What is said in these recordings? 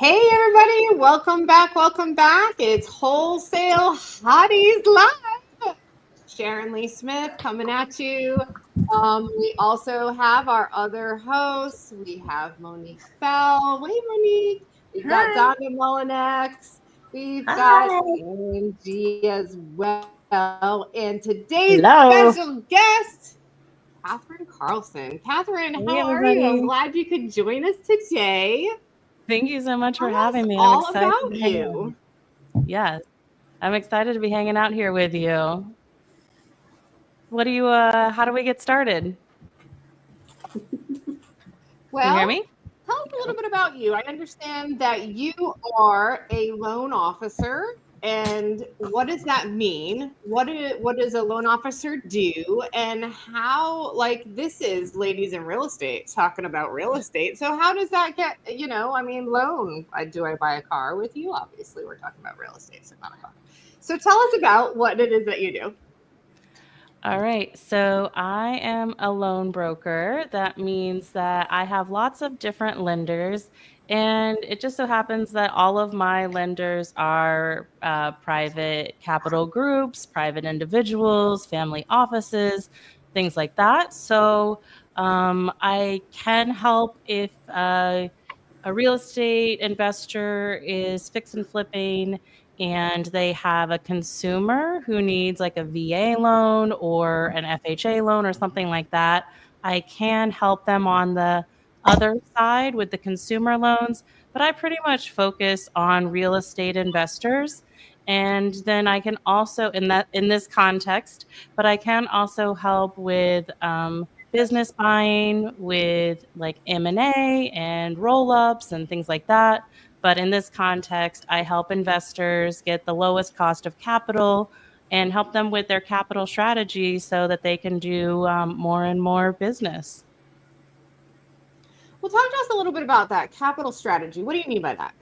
Hey everybody, welcome back, welcome back. It's Wholesale Hotties Live. Sharon-Lee Smith coming at you. We also have our other hosts. We have Monique Bell. Wait, Monique. We've got Hi. Donna Mullinex. We've got Hi. Angie as well. And today's Hello. special guest, Kathryn Carlson. Kathryn, Hey, how are you? I'm everybody. glad you could join us today. Thank you so much for Tell us having me. I'm all excited to about be hanging out. you. Yes, I'm excited to be hanging out here with you. How do we get started? Can you hear Well, me? tell us a little bit about you. I understand that you are a loan officer. And what does that mean? What does a loan officer do? And how, like, this is ladies in real estate talking about real estate. So how does that get, loan? Do I buy a car with you? Obviously, we're talking about real estate, so not a car. So tell us about what it is that you do. All right. So I am a loan broker. That means that I have lots of different lenders. And it just so happens that all of my lenders are private capital groups, private individuals, family offices, things like that. So I can help if a real estate investor is fix and flipping and they have a consumer who needs like a VA loan or an FHA loan or something like that. I can help them on the other side with the consumer loans, but I pretty much focus on real estate investors. And then I can also in this context, but I can also help with business buying with like M&A and roll-ups and things like that. But in this context, I help investors get the lowest cost of capital and help them with their capital strategy so that they can do more and more business. Well, talk to us a little bit about that capital strategy. What do you mean by that?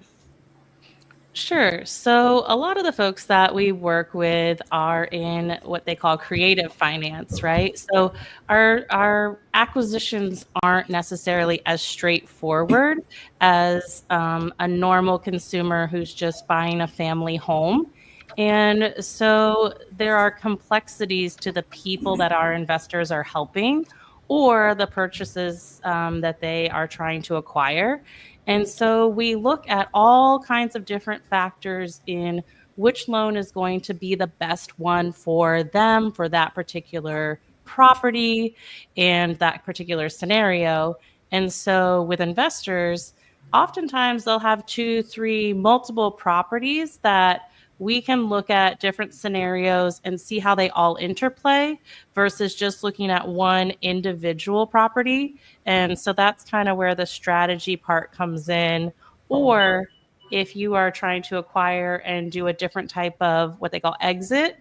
Sure. So a lot of the folks that we work with are in what they call creative finance, right? So our acquisitions aren't necessarily as straightforward as a normal consumer who's just buying a family home. And so there are complexities to the people that our investors are helping or the purchases that they are trying to acquire. And so we look at all kinds of different factors in which loan is going to be the best one for them, for that particular property and that particular scenario. And so with investors, oftentimes they'll have two, three, multiple properties that we can look at different scenarios and see how they all interplay versus just looking at one individual property. And so that's kind of where the strategy part comes in. Or if you are trying to acquire and do a different type of what they call exit,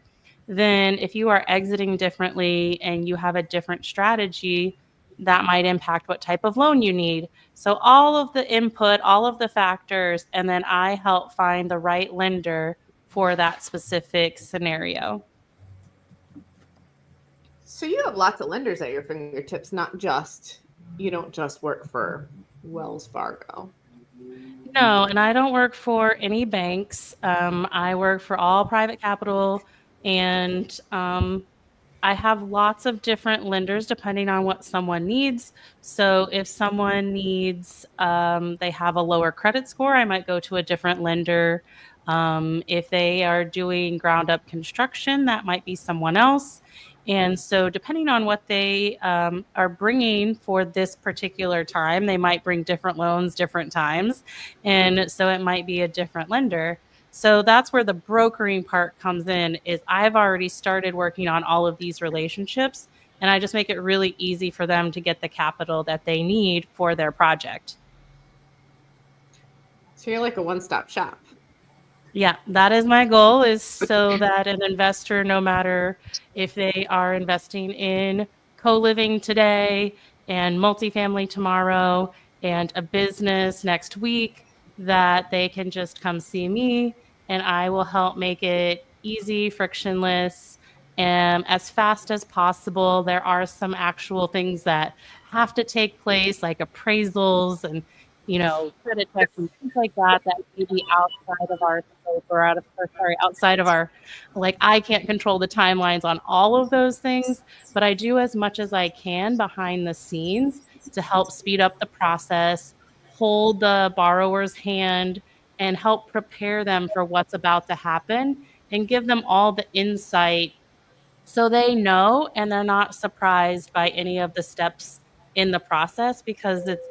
then if you are exiting differently and you have a different strategy, that might impact what type of loan you need. So all of the input, all of the factors, and then I help find the right lender for that specific scenario. So you have lots of lenders at your fingertips, you don't just work for Wells Fargo. No, and I don't work for any banks. I work for all private capital, and I have lots of different lenders depending on what someone needs. So if someone needs, they have a lower credit score, I might go to a different lender. If they are doing ground up construction, that might be someone else. And so, depending on what they are bringing for this particular time, they might bring different loans different times. And so, it might be a different lender. So that's where the brokering part comes in is I've already started working on all of these relationships and I just make it really easy for them to get the capital that they need for their project. So you're like a one-stop shop. Yeah, that is my goal is so that an investor, no matter if they are investing in co-living today and multifamily tomorrow and a business next week, that they can just come see me and I will help make it easy, frictionless, and as fast as possible. There are some actual things that have to take place, like appraisals and credit checks and things like that may be outside of our scope or outside of our, like, I can't control the timelines on all of those things, but I do as much as I can behind the scenes to help speed up the process, hold the borrower's hand, and help prepare them for what's about to happen and give them all the insight so they know and they're not surprised by any of the steps in the process, because it's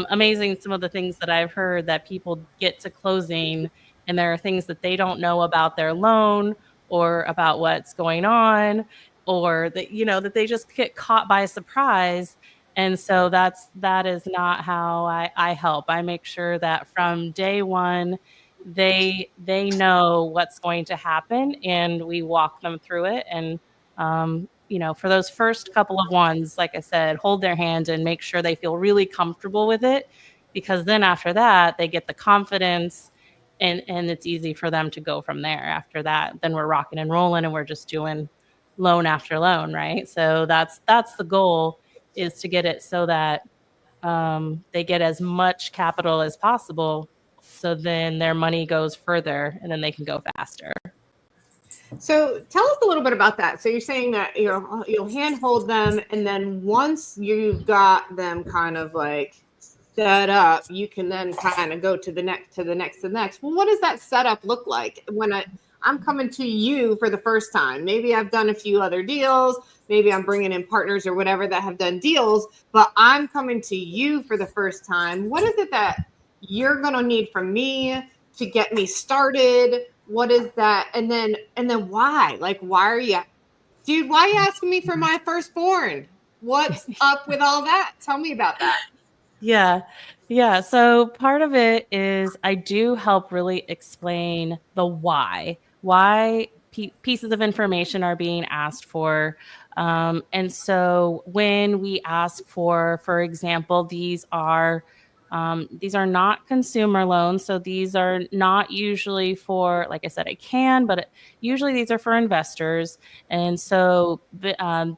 amazing some of the things that I've heard that people get to closing and there are things that they don't know about their loan or about what's going on, or that that they just get caught by surprise. And so that is not how I help. I make sure that from day one they know what's going to happen and we walk them through it. And for those first couple of ones, like I said, hold their hand and make sure they feel really comfortable with it, because then after that, they get the confidence and it's easy for them to go from there. After that, then we're rocking and rolling and we're just doing loan after loan, right? So that's the goal, is to get it so that they get as much capital as possible. So then their money goes further and then they can go faster. So tell us a little bit about that. So you're saying that you'll handhold them, and then once you've got them kind of like set up, you can then kind of go to the next, to the next, to the next. Well, what does that setup look like when I'm coming to you for the first time? Maybe I've done a few other deals. Maybe I'm bringing in partners or whatever that have done deals, but I'm coming to you for the first time. What is it that you're going to need from me to get me started? What is that? And then why? Like, why are you, dude, why are you asking me for my firstborn? What's up with all that? Tell me about that. Yeah. Yeah. So part of it is I do help really explain the why pieces of information are being asked for. And so when we ask for example, these are not consumer loans. So these are not usually for, like I said, but usually these are for investors. And so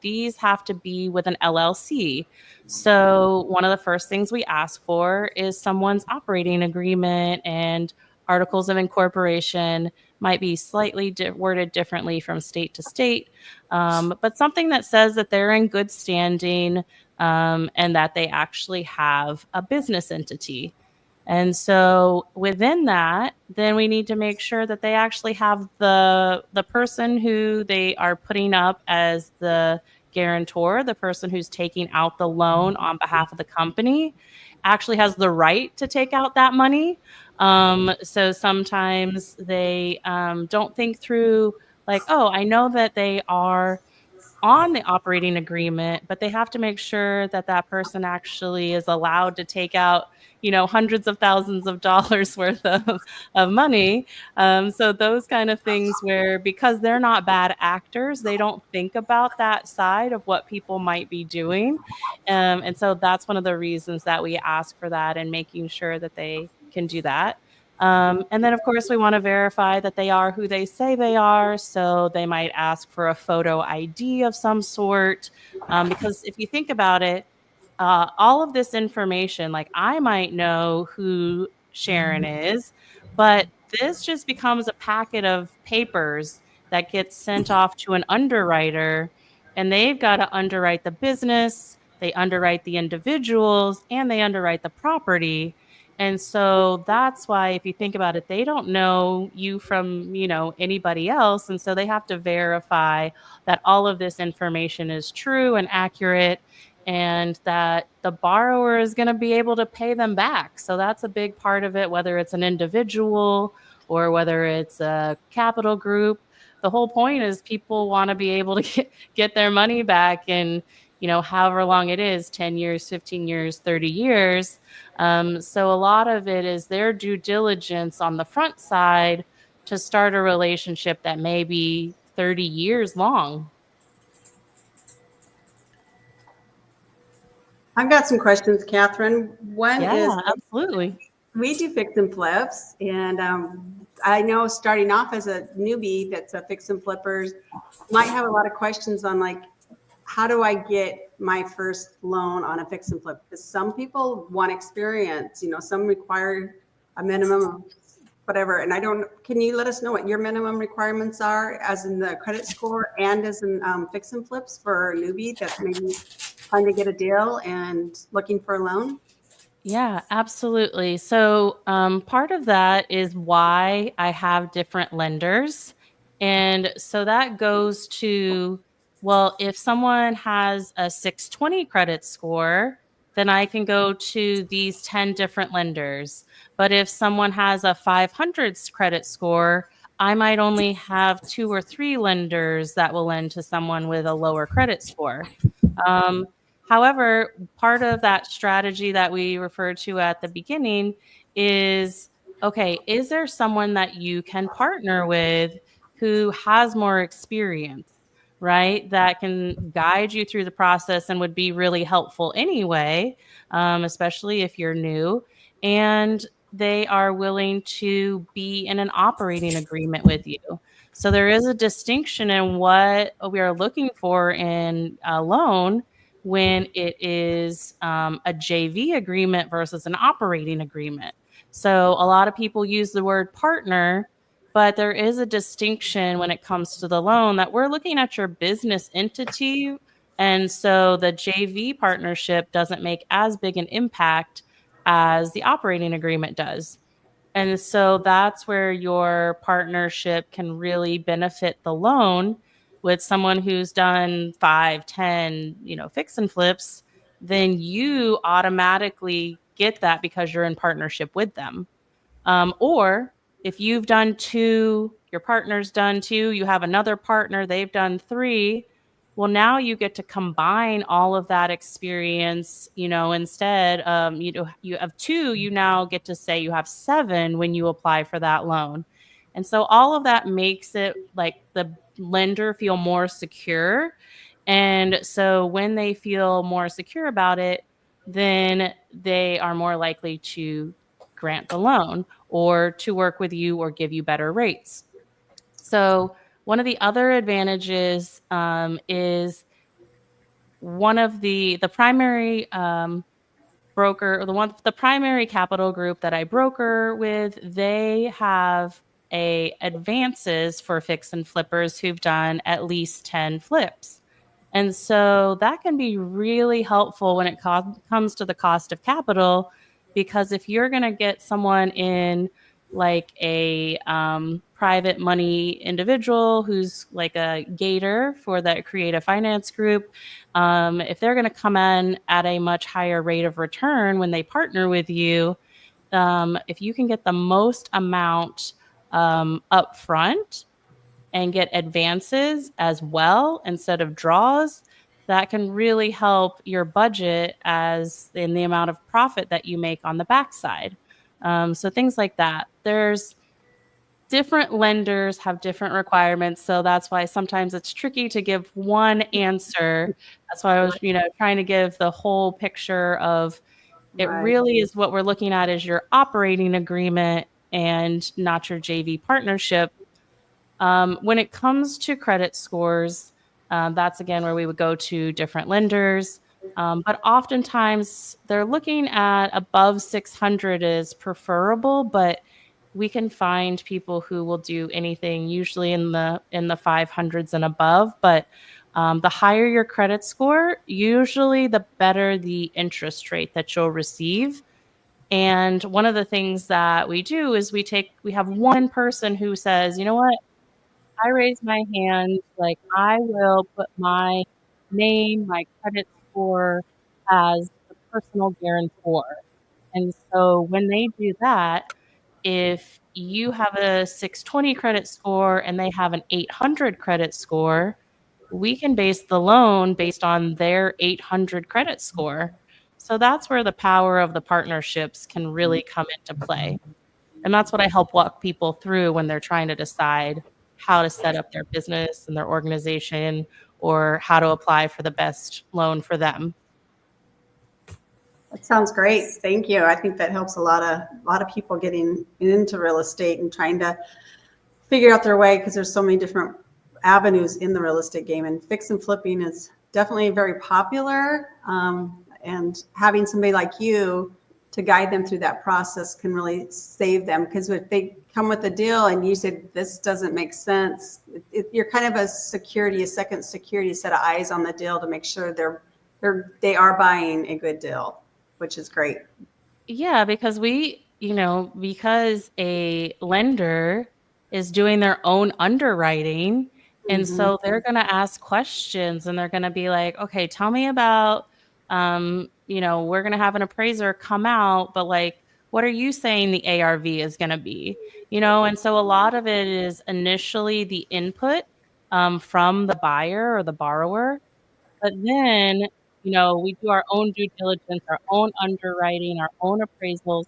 these have to be with an LLC. So one of the first things we ask for is someone's operating agreement, and articles of incorporation might be slightly worded differently from state to state, but something that says that they're in good standing, and that they actually have a business entity. And so within that, then we need to make sure that they actually have the person who they are putting up as the guarantor, the person who's taking out the loan on behalf of the company, actually has the right to take out that money. So sometimes they don't think through, like, oh, I know that they are on the operating agreement, but they have to make sure that that person actually is allowed to take out, hundreds of thousands of dollars worth of money. So those kind of things where, because they're not bad actors, they don't think about that side of what people might be doing. And so that's one of the reasons that we ask for that, and making sure that they can do that. And then, of course, we want to verify that they are who they say they are. So they might ask for a photo ID of some sort. Because if you think about it, all of this information, like, I might know who Sharon is, but this just becomes a packet of papers that gets sent off to an underwriter, and they've got to underwrite the business, they underwrite the individuals, and they underwrite the property. And so that's why, if you think about it, they don't know you from, anybody else. And so they have to verify that all of this information is true and accurate, and that the borrower is going to be able to pay them back. So that's a big part of it, whether it's an individual or whether it's a capital group. The whole point is people want to be able to get their money back in, however long it is, 10 years, 15 years, 30 years. So a lot of it is their due diligence on the front side to start a relationship that may be 30 years long. I've got some questions, Kathryn. One is, absolutely. We do fix and flips, and I know starting off as a newbie that's a fix and flippers might have a lot of questions on, like, how do I get my first loan on a fix and flip? Because some people want experience, some require a minimum of whatever. And can you let us know what your minimum requirements are as in the credit score and as in fix and flips for a newbie that's maybe trying to get a deal and looking for a loan? Yeah, absolutely. So, part of that is why I have different lenders. And so that goes to, well, if someone has a 620 credit score, then I can go to these 10 different lenders. But if someone has a 500 credit score, I might only have 2 or 3 lenders that will lend to someone with a lower credit score. Um, However, part of that strategy that we referred to at the beginning is, okay, is there someone that you can partner with who has more experience, right? That can guide you through the process and would be really helpful anyway, especially if you're new. And they are willing to be in an operating agreement with you. So there is a distinction in what we are looking for in a loan when it is a JV agreement versus an operating agreement. So a lot of people use the word partner, but there is a distinction when it comes to the loan that we're looking at your business entity. And so the JV partnership doesn't make as big an impact as the operating agreement does. And so that's where your partnership can really benefit the loan with someone who's done 5, 10, fix and flips, then you automatically get that because you're in partnership with them. Or if you've done 2, your partner's done 2, you have another partner, they've done 3. Well, now you get to combine all of that experience, instead, you have 2, you now get to say you have 7 when you apply for that loan. And so all of that makes it like the lender feel more secure. And so when they feel more secure about it, then they are more likely to grant the loan or to work with you or give you better rates. So one of the other advantages is one of the primary broker, or the primary capital group that I broker with, they have advances for fix and flippers who've done at least 10 flips. And so that can be really helpful when it comes to the cost of capital, because if you're going to get someone in like a private money individual who's like a gator for that creative finance group, if they're going to come in at a much higher rate of return when they partner with you, if you can get the most amount up front and get advances as well instead of draws, that can really help your budget as in the amount of profit that you make on the backside. So things like that. There's different lenders have different requirements. So that's why sometimes it's tricky to give one answer. That's why I was, trying to give the whole picture of it. Right. Really is what we're looking at is your operating agreement and not your JV partnership. When it comes to credit scores, that's again where we would go to different lenders. But oftentimes they're looking at above 600 is preferable, but we can find people who will do anything usually in the 500s and above. But the higher your credit score, usually the better the interest rate that you'll receive. And one of the things that we do is we have one person who says, you know what? I raise my hand, like I will put my name, my credit score as the personal guarantor. And so when they do that, if you have a 620 credit score and they have an 800 credit score, we can base the loan based on their 800 credit score. So that's where the power of the partnerships can really come into play. And that's what I help walk people through when they're trying to decide how to set up their business and their organization or how to apply for the best loan for them. That sounds great. Thank you. I think that helps a lot of people getting into real estate and trying to figure out their way, because there's so many different avenues in the real estate game, and fix and flipping is definitely very popular. And having somebody like you to guide them through that process can really save them. Because if they come with a deal and you said, this doesn't make sense, you're kind of a second security set of eyes on the deal to make sure they are buying a good deal, which is great. Yeah, because because a lender is doing their own underwriting. And so they're going to ask questions and they're going to be like, okay, tell me about, we're going to have an appraiser come out, but like, what are you saying the ARV is going to be? And so a lot of it is initially the input from the buyer or the borrower. But then, we do our own due diligence, our own underwriting, our own appraisals,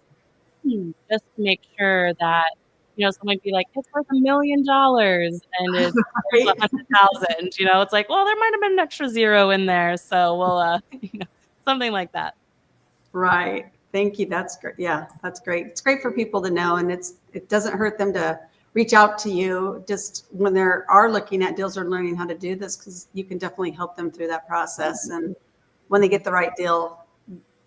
just to make sure that, someone might be like, it's worth $1 million and it's worth Right. 100,000. It's like, well, there might have been an extra zero in there, so we'll, something like that. Right. Thank you. That's great. Yeah, that's great. It's great for people to know, and it doesn't hurt them to reach out to you just when they are looking at deals or learning how to do this, because you can definitely help them through that process. And when they get the right deal,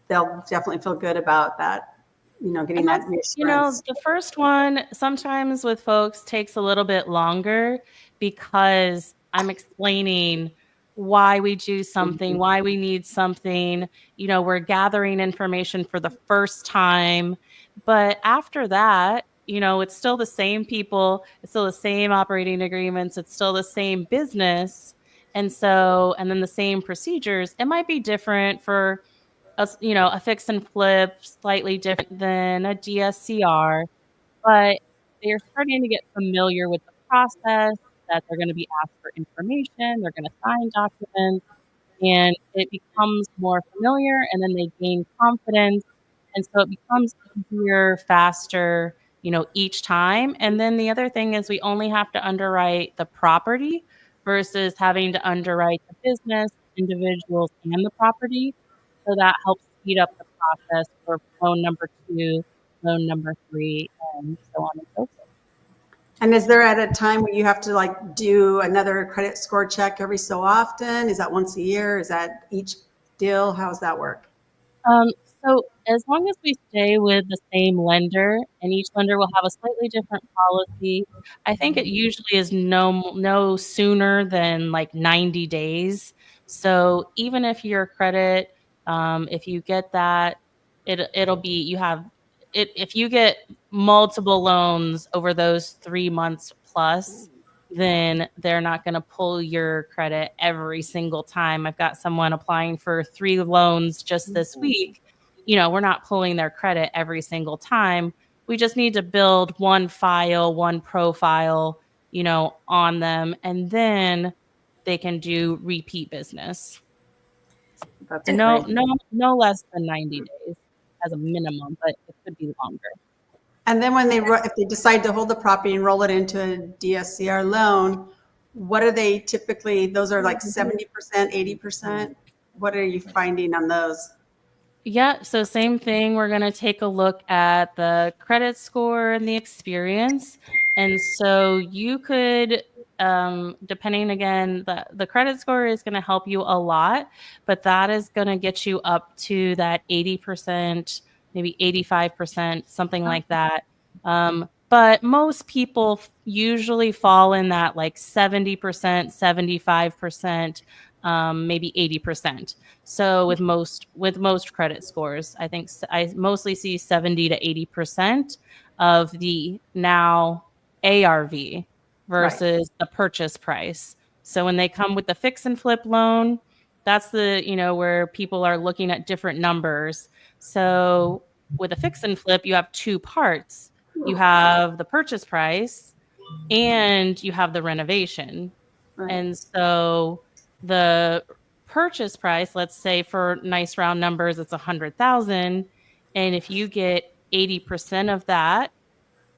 they'll definitely feel good about that, getting that reassurance. The first one sometimes with folks takes a little bit longer because I'm explaining why we do something, why we need something. We're gathering information for the first time. But after that, it's still the same people, it's still the same operating agreements, it's still the same business. And then the same procedures. It might be different for a fix and flip, slightly different than a DSCR, but they're starting to get familiar with the process, that they're going to be asked for information, they're going to sign documents, and it becomes more familiar, and then they gain confidence. And so it becomes easier, faster, each time. And then the other thing is we only have to underwrite the property versus having to underwrite the business, individuals, and the property. So that helps speed up the process for loan number 2, loan number 3, and so on and so forth. And is there at a time where you have to like do another credit score check every so often? Is that once a year? Is that each deal? How does that work? So as long as we stay with the same lender, and each lender will have a slightly different policy, I think it usually is no sooner than like 90 days. So even if your credit, if you get that, it'll be, you have it. If you get multiple loans over those 3 months plus, then they're not going to pull your credit every single time. I've got someone applying for 3 loans just this week. We're not pulling their credit every single time. We just need to build one file, one profile, on them, and then they can do repeat business. That's No, great. no less than 90 days as a minimum, but it could be longer. And then if they decide to hold the property and roll it into a DSCR loan, what are they typically? Those are like 70%, 80%. What are you finding on those? Yeah, so same thing. We're going to take a look at the credit score and the experience. And so you could, depending again, the credit score is going to help you a lot, but that is going to get you up to that 80%, maybe 85%, something like that. But most people usually fall in that like 70%, 75%, maybe 80%. So with most credit scores, I think I mostly see 70 to 80% of the now ARV versus the purchase price. So when they come with the fix and flip loan, that's the, where people are looking at different numbers. So with a fix and flip, you have 2 parts. You have the purchase price and you have the renovation. Right. And so the purchase price, let's say for nice round numbers, it's 100,000. And if you get 80% of that,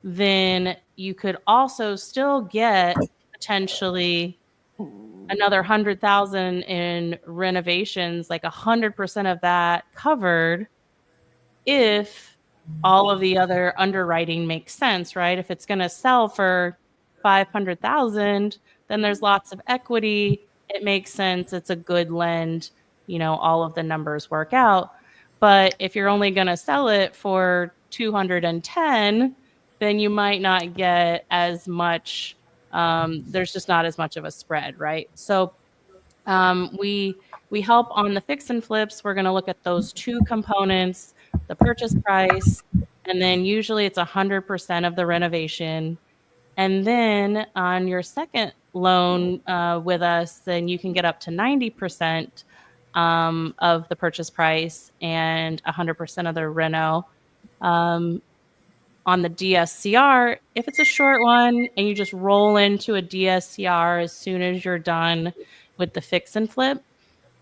then you could also still get potentially another 100,000 in renovations, like 100% of that covered, if all of the other underwriting makes sense, right? If it's going to sell for 500,000, then there's lots of equity it makes sense. It's a good lend. All of the numbers work out. But if you're only going to sell it for 210, then you might not get as much. There's just not as much of a spread, right? So we help on the fix and flips. We're going to look at those two components, the purchase price, and then usually it's 100% of the renovation. And then on your second loan with us, then you can get up to 90% of the purchase price and 100% of the reno. On the DSCR, if it's a short one and you just roll into a DSCR as soon as you're done with the fix and flip,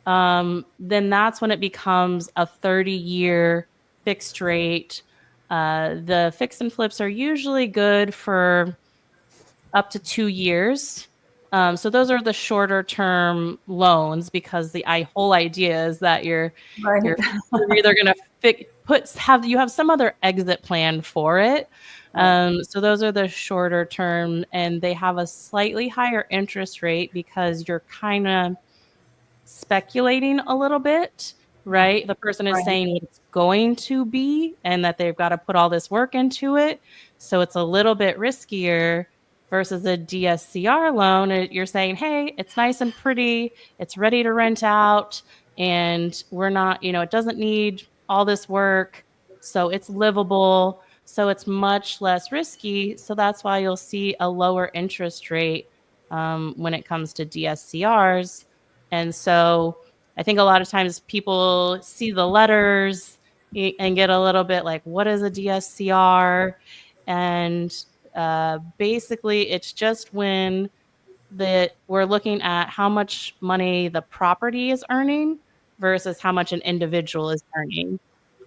then that's when it becomes a 30-year fixed rate. The fix and flips are usually good for up to 2 years. So those are the shorter term loans because the whole idea is that you're either going to you have some other exit plan for it. So those are the shorter term, and they have a slightly higher interest rate because you're kind of speculating a little bit, right? The person is saying what it's going to be and that they've got to put all this work into it. So it's a little bit riskier versus a DSCR loan. You're saying, hey, it's nice and pretty, it's ready to rent out, and we're not, it doesn't need all this work. So it's livable. So it's much less risky. So that's why you'll see a lower interest rate when it comes to DSCRs. And so I think a lot of times people see the letters and get a little bit like, what is a DSCR? And basically, it's just when we're looking at how much money the property is earning versus how much an individual is earning.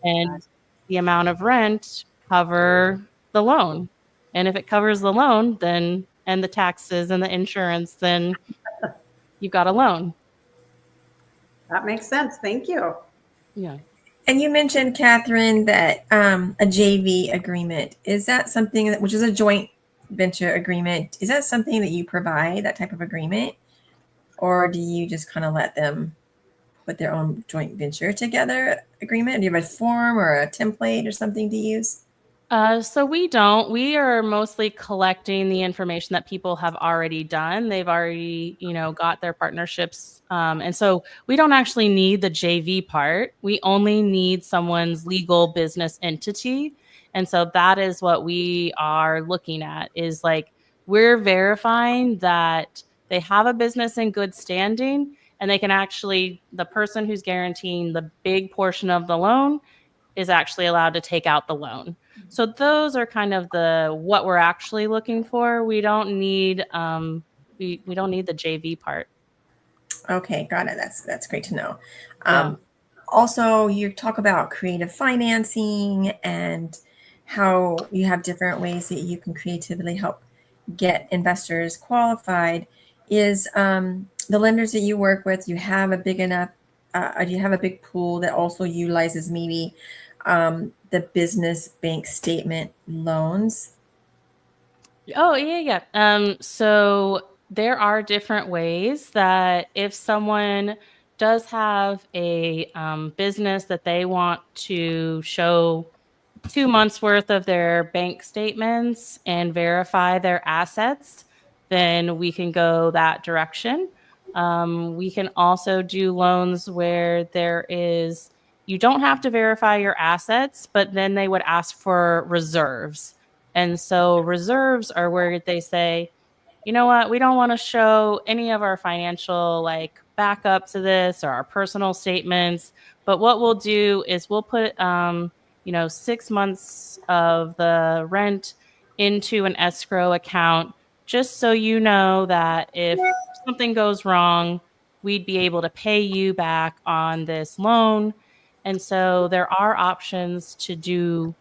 And the amount of rent cover the loan. And if it covers the loan, then and the taxes and the insurance, then you've got a loan. That makes sense. Thank you. Yeah. And you mentioned, Kathryn, that a JV agreement, is that something which is a joint venture agreement, is that something that you provide, that type of agreement? Or do you just kind of let them put their own joint venture together agreement? Do you have a form or a template or something to use? So we don't. We are mostly collecting the information that people have already done. They've already, got their partnerships. And so we don't actually need the JV part. We only need someone's legal business entity. And so that is what we are looking at, is like we're verifying that they have a business in good standing and they can actually, the person who's guaranteeing the big portion of the loan is actually allowed to take out the loan. So those are kind of what we're actually looking for. We don't need we don't need the JV part. Okay, got it. That's great to know. Also, you talk about creative financing and how you have different ways that you can creatively help get investors qualified. Is the lenders that you work with, you have a big enough, do you have a big pool that also utilizes maybe the business bank statement loans? Oh, yeah. So there are different ways that if someone does have a business that they want to show 2 months worth of their bank statements and verify their assets, then we can go that direction. We can also do loans where you don't have to verify your assets, but then they would ask for reserves. And so reserves are where they say, you know what, we don't want to show any of our financial backup to this or our personal statements, but what we'll do is we'll put 6 months of the rent into an escrow account, just so you know that if something goes wrong, we'd be able to pay you back on this loan. And so there are options to do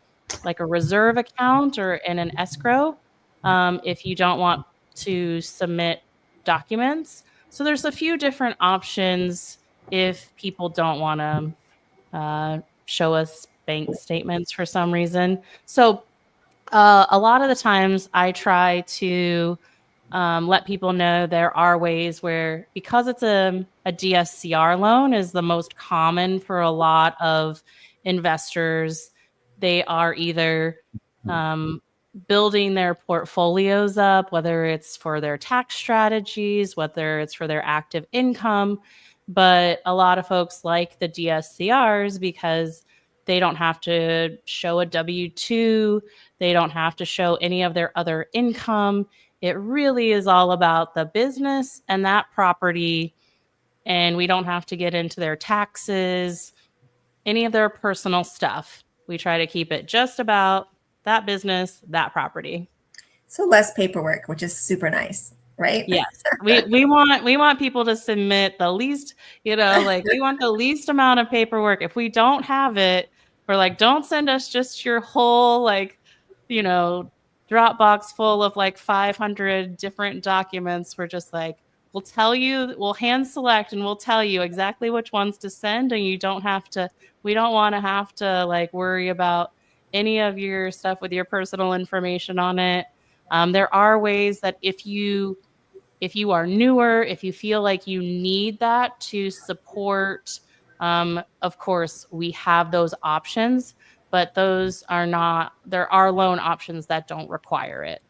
like a reserve account or in an escrow if you don't want to submit documents. So there's a few different options if people don't want to show us bank statements for some reason. So a lot of the times I try to let people know there are ways where, because it's a DSCR loan is the most common for a lot of investors, they are either building their portfolios up, whether it's for their tax strategies, whether it's for their active income. But a lot of folks like the DSCRs because they don't have to show a W-2, they don't have to show any of their other income. It really is all about the business and that property, and we don't have to get into their taxes, any of their personal stuff. We try to keep it just about that business, that property. So less paperwork, which is super nice, right? Yes. We want people to submit the least, like we want the least amount of paperwork. If we don't have it, we're like, don't send us just your whole Dropbox full of like 500 different documents. We're just like, we'll hand select and we'll tell you exactly which ones to send, and we don't want to have to like worry about any of your stuff with your personal information on it. There are ways that if you are newer, if you feel like you need that to support, of course, we have those options, but there are loan options that don't require it.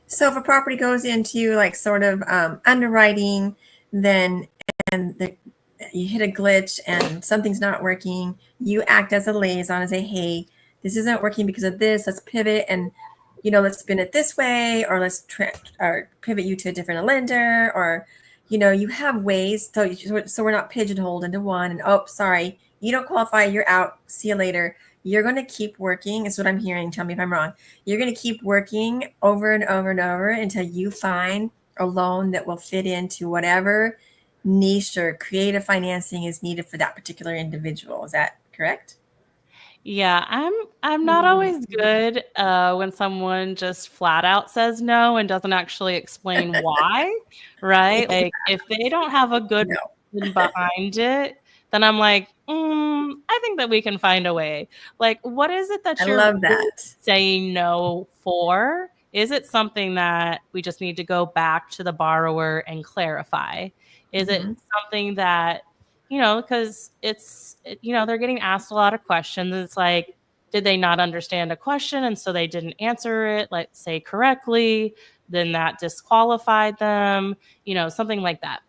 So if a property goes into like sort of underwriting, then you hit a glitch and something's not working, you act as a liaison and say, hey, this isn't working because of this, let's pivot and let's spin it this way, or let's or pivot you to a different lender, or you have ways so we're not pigeonholed into one and, oh, sorry, you don't qualify, you're out, see you later. You're going to keep working. Is what I'm hearing. Tell me if I'm wrong. You're going to keep working over and over and over until you find a loan that will fit into whatever niche or creative financing is needed for that particular individual. Is that correct? Yeah, I'm not always good when someone just flat out says no and doesn't actually explain why, right? Like if they don't have a good reason behind it, then I'm like, I think that we can find a way. Like, what is it that you're saying no for? Is it something that we just need to go back to the borrower and clarify? Is it something that, because they're getting asked a lot of questions. It's like, did they not understand a question and so they didn't answer it, let's say, correctly? Then that disqualified them, something like that.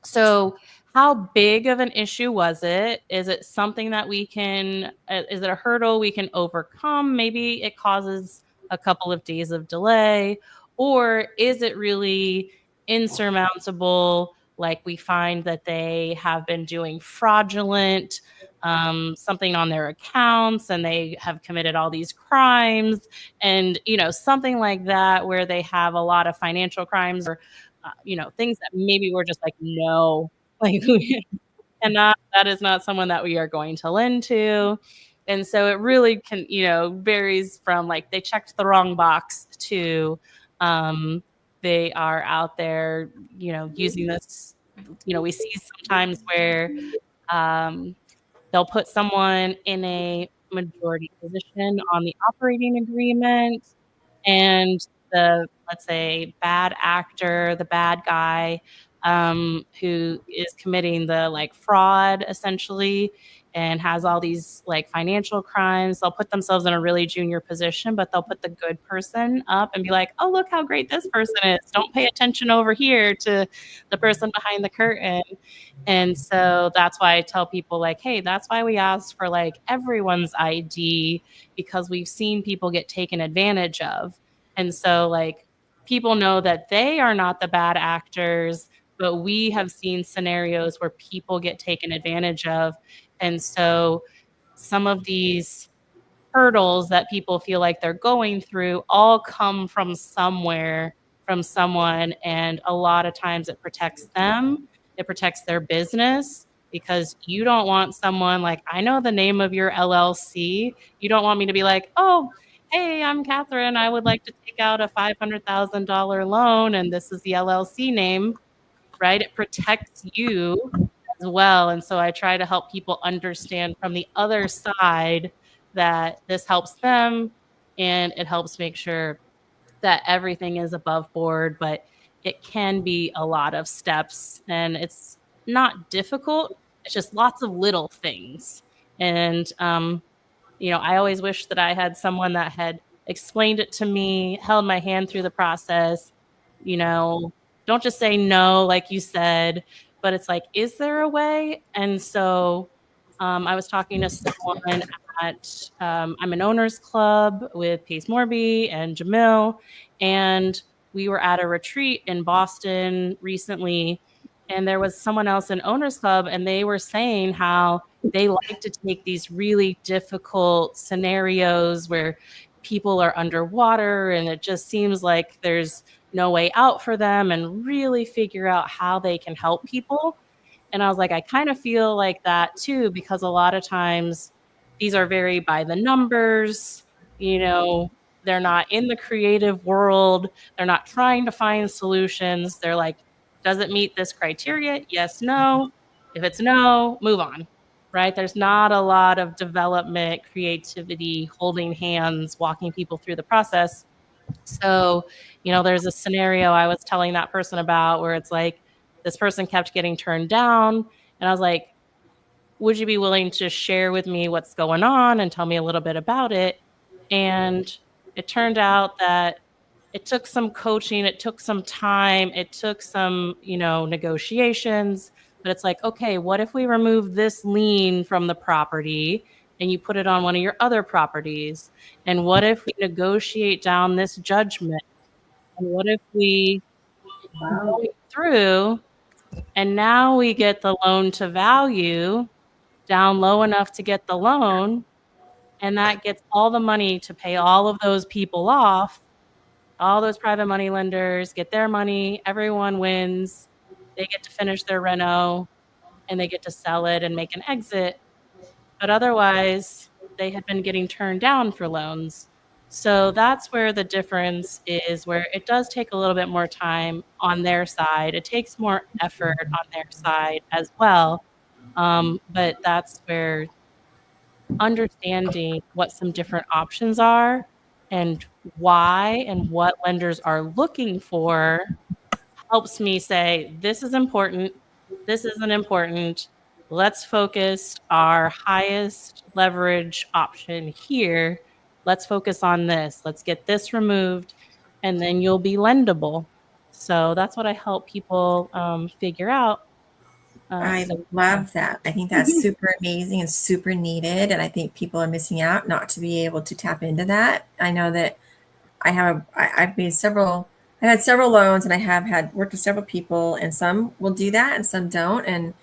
So how big of an issue was it? Is it something that is it a hurdle we can overcome? Maybe it causes a couple of days of delay, or is it really insurmountable? Like we find that they have been doing fraudulent something on their accounts and they have committed all these crimes and, something like that, where they have a lot of financial crimes or, things that maybe we're just like, no, like that is not someone that we are going to lend to. And so it really can, varies from like they checked the wrong box to they are out there, using this, we see sometimes where they'll put someone in a majority position on the operating agreement, and let's say bad actor, the bad guy who is committing the like fraud essentially and has all these like financial crimes, they'll put themselves in a really junior position, but they'll put the good person up and be like, oh, look how great this person is. Don't pay attention over here to the person behind the curtain. And so that's why I tell people like, hey, that's why we ask for like everyone's ID, because we've seen people get taken advantage of. And so like people know that they are not the bad actors, but we have seen scenarios where people get taken advantage of. And so some of these hurdles that people feel like they're going through all come from somewhere, from someone. And a lot of times it protects them. It protects their business, because you don't want someone like, I know the name of your LLC. You don't want me to be like, oh, hey, I'm Kathryn. I would like to take out a $500,000 loan, and this is the LLC name, right? It protects you as well. And so I try to help people understand from the other side that this helps them, and it helps make sure that everything is above board, but it can be a lot of steps, and it's not difficult. It's just lots of little things. And, I always wish that I had someone that had explained it to me, held my hand through the process, you know, don't just say no, like you said, but it's like, is there a way? And so I was talking to someone at, I'm an owners club with Pace Morby and Jamil, and we were at a retreat in Boston recently, and there was someone else in owners club, and they were saying how they like to take these really difficult scenarios where people are underwater and it just seems like there's no way out for them, and really figure out how they can help people. And I was like, I kind of feel like that too, because a lot of times these are very by the numbers, they're not in the creative world. They're not trying to find solutions. They're like, does it meet this criteria? Yes, no. If it's no, move on, right? There's not a lot of development, creativity, holding hands, walking people through the process. So, there's a scenario I was telling that person about where it's like this person kept getting turned down. And I was like, would you be willing to share with me what's going on and tell me a little bit about it? And it turned out that it took some coaching, it took some time, it took some, negotiations. But it's like, okay, what if we remove this lien from the property and you put it on one of your other properties? And what if we negotiate down this judgment? And what if we go through and now we get the loan to value down low enough to get the loan, and that gets all the money to pay all of those people off. All those private money lenders get their money, everyone wins, they get to finish their reno, and they get to sell it and make an exit. But otherwise, they had been getting turned down for loans. So that's where the difference is, where it does take a little bit more time on their side. It takes more effort on their side as well. But that's where understanding what some different options are and why and what lenders are looking for helps me say, this is important, this isn't important. Let's focus our highest leverage option here. Let's focus on this. Let's get this removed, and then you'll be lendable. So that's what I help people figure out. I love that. I think that's super amazing and super needed. And I think people are missing out not to be able to tap into that. I know that I've had several loans, and I have had worked with several people, and some will do that and some don't. And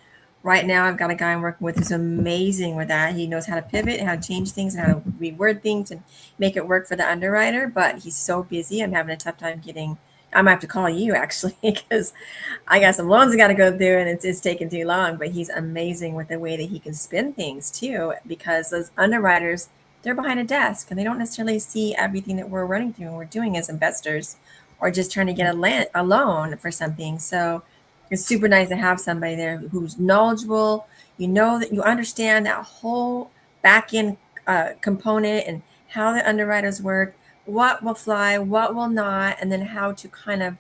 right now I've got a guy I'm working with who's amazing with that. He knows how to pivot and how to change things and how to reword things and make it work for the underwriter, but he's so busy. I'm having a tough time I might have to call you actually, because I got some loans I got to go through, and it's taking too long. But he's amazing with the way that he can spin things too, because those underwriters, they're behind a desk and they don't necessarily see everything that we're running through and we're doing as investors, or just trying to get a loan for something. So it's super nice to have somebody there who's knowledgeable. That you understand that whole back end component and how the underwriters work, what will fly, what will not, and then how to kind of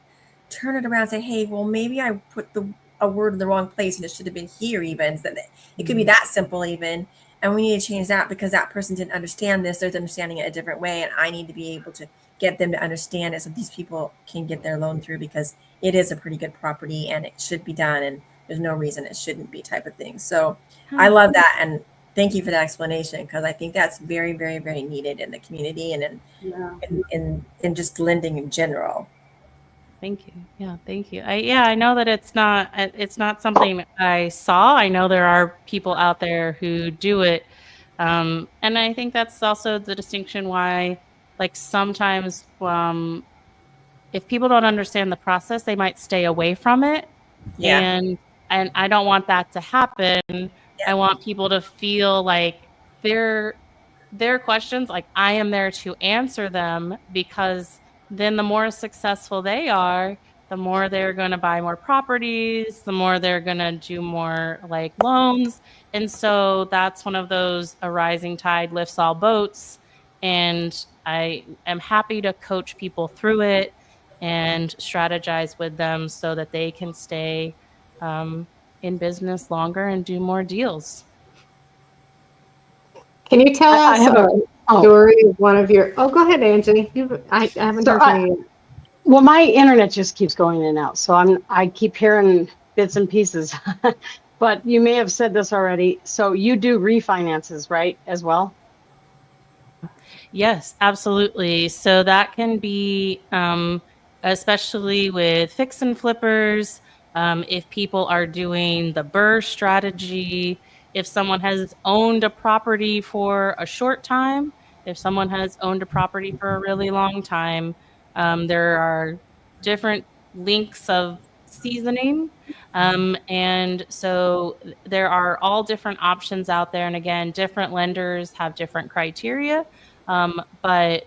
turn it around and say, hey, well, maybe I put a word in the wrong place and it should have been here even. So it could be that simple even. And we need to change that because that person didn't understand this. They're understanding it a different way. And I need to be able to get them to understand it so these people can get their loan through, because it is a pretty good property and it should be done. And there's no reason it shouldn't be, type of thing. So I love that. And thank you for that explanation, because I think that's very, very, very needed in the community and in just lending in general. Thank you. Yeah, thank you. I know that it's not something I saw. I know there are people out there who do it. And I think that's also the distinction why, like, sometimes if people don't understand the process, they might stay away from it. Yeah. And I don't want that to happen. Yeah. I want people to feel like their questions, like I am there to answer them, because then the more successful they are, the more they're going to buy more properties, the more they're going to do more like loans. And so that's one of those, a rising tide lifts all boats. and I am happy to coach people through it and strategize with them so that they can stay in business longer and do more deals. Can you tell I us have a oh, story of one of your? Oh, go ahead, Angie. I haven't so heard from you. well, my internet just keeps going in and out, so I keep hearing bits and pieces. But you may have said this already. So you do refinances, right, as well? Yes, absolutely. So that can be, especially with fix and flippers, if people are doing the BRRRR strategy, if someone has owned a property for a short time, if someone has owned a property for a really long time, there are different links of seasoning. And so there are all different options out there. And again, different lenders have different criteria. But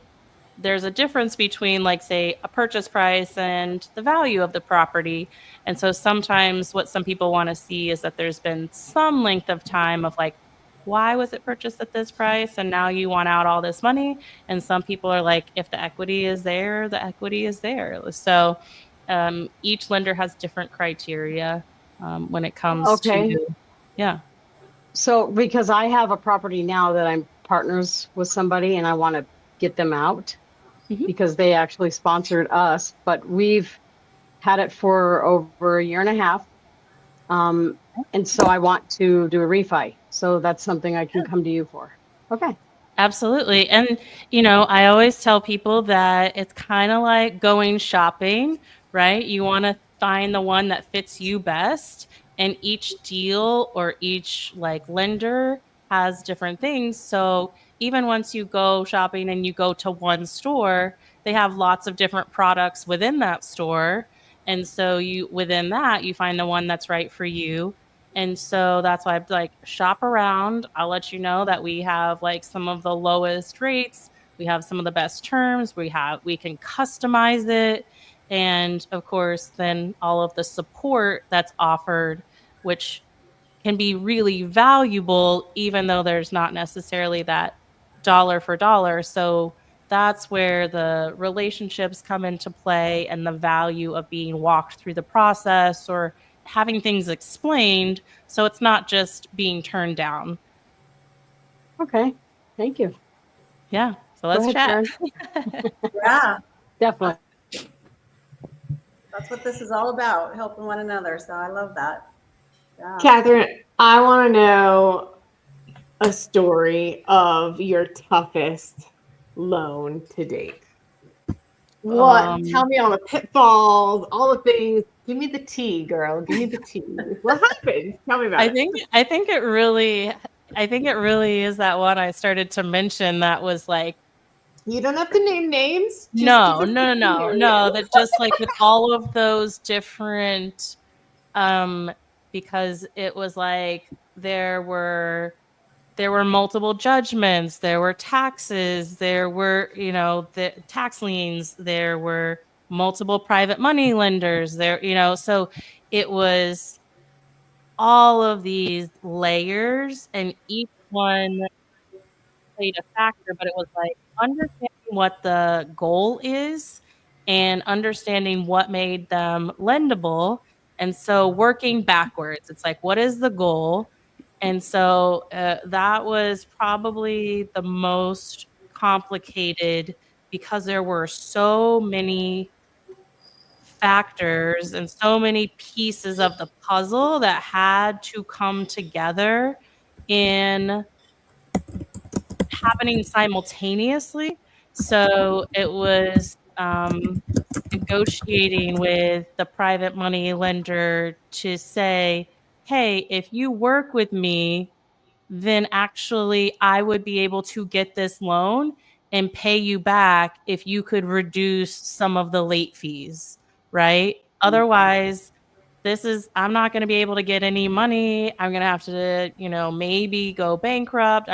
there's a difference between, like, say, a purchase price and the value of the property. And so sometimes what some people want to see is that there's been some length of time of like, why was it purchased at this price? And now you want out all this money. And some people are like, if the equity is there, the equity is there. So each lender has different criteria when it comes Okay. to, yeah. So because I have a property now that I'm partners with somebody and I want to get them out Mhm. because they actually sponsored us, but we've had it for over a year and a half. And so I want to do a refi. So that's something I can come to you for. Okay. Absolutely. And, I always tell people that it's kind of like going shopping, right? You want to find the one that fits you best. And each deal or each like lender has different things. So even once you go shopping and you go to one store, they have lots of different products within that store. And so within that, you find the one that's right for you. And so that's why I'm like, shop around. I'll let you know that we have like some of the lowest rates. We have some of the best terms. We can customize it. And of course, then all of the support that's offered, which can be really valuable, even though there's not necessarily that dollar for dollar. So that's where the relationships come into play and the value of being walked through the process or having things explained. So it's not just being turned down. Okay. Thank you. Yeah. So Go let's ahead, chat. Sharon. Yeah, Definitely. that's what this is all about, helping one another. So I love that. Yeah. Kathryn, I want to know a story of your toughest loan to date. What? Tell me all the pitfalls, all the things. Give me the tea, girl. Give me the tea. What happened? Tell me about it. I think it really is that one I started to mention that was like, You don't have to name names. Just give no, us no, the no, no, scenario. no. That just like with all of those different, um, because it was like there were multiple judgments, there were taxes, there were, the tax liens, there were multiple private money lenders, so it was all of these layers and each one played a factor, but it was like understanding what the goal is and understanding what made them lendable. And so working backwards, it's like, what is the goal? And so that was probably the most complicated because there were so many factors and so many pieces of the puzzle that had to come together in happening simultaneously. So it was negotiating with the private money lender to say, hey, if you work with me, then actually I would be able to get this loan and pay you back if you could reduce some of the late fees, right? Otherwise, I'm not going to be able to get any money. I'm going to have to, maybe go bankrupt.